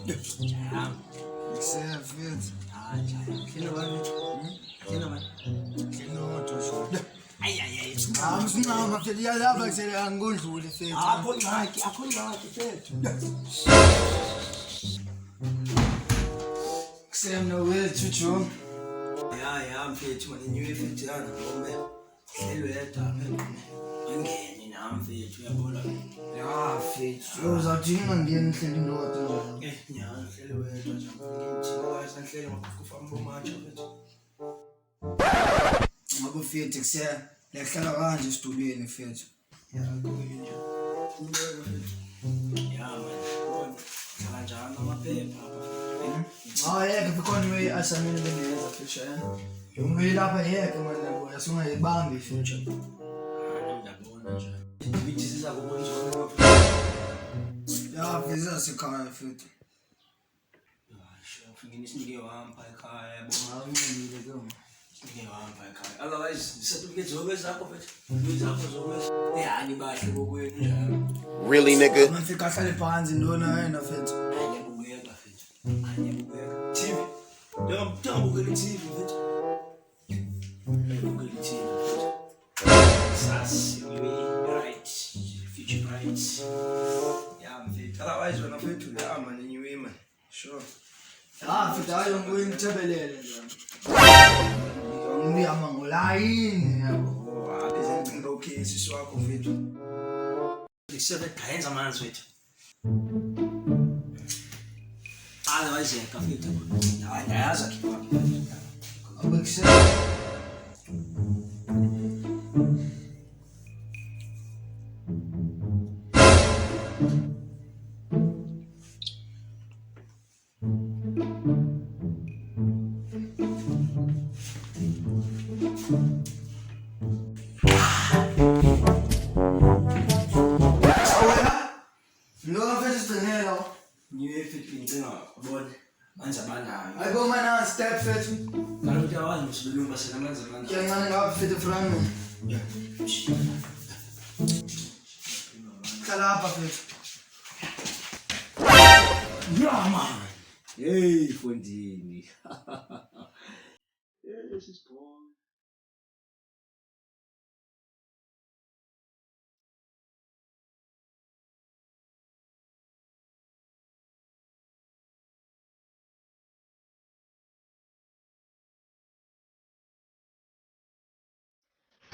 Jam. Kusema fit. Jam. Kina bani? Kina bani? Kina watu sho. Ay. Msina mafilia lava kusema ngundlu fit. Akho fit. Kusema no way chuchu. Ya mfethu manje nyiwe fit yana ngombe. Hlelwe yedwa phela. Angene nami mfethu uyabona. Ya fit. Uzawudinga ngiyeni hleli ndoda nje. Nyana hlelwe yedwa nje ngithi ngoba sanhlele ngokufa mbomatsha mfethu. Ngabe fit kusema lehlala kanje esitulweni fit. Ya kuyinje. Ngibona mfethu. Ya man. Kanjani amaphepha apha. Yeke bikhona way asamile bengenza future yana. Yonke lapha yeke manje yabo asingayibambi future. Ngiyabona nje. Ngithi siza kubona nje. Ya visa sikhaya futhi. Sho ngini sinike wampa ekhaya yabo. Awungile ke. Sinike wampa ekhaya. Otherwise certificate zobe zakho mfethu. Izakho zobe. Yani bahle kokwenu njalo. Really, nigga? Mfika ahlale phansi ndona yena futhi. Ayebukeka mfethu. Ayebukeka. TV. Ngiyabukela TV mfethu. Ngiyabukela TV mfethu. Sas, right. Future bright. Yeah, mfethu. Otherwise wena mfethu uyahamba nenyiwe man. Sure. Ya futhi hayo nguyithebelele nje. Ngiyama ngolayini yabo. Hayi zencinga okay sisi wakho mfethu. Ngisebe dayenza amanzi wethu. Otherwise kafethu. Hayi ayaza khipha. Abekuse. Lo mfethu sigcinela. Nyiwe mfethu ngicela ubone manje abanayo. Ayibo mana step fethu. Kaloku uyawazi msibelungu basenamanzi amandla. Kuyancane ngabe fethu frame. Khala apha fethu. Yeah man. Hey Fondini. Yeah, this is boy.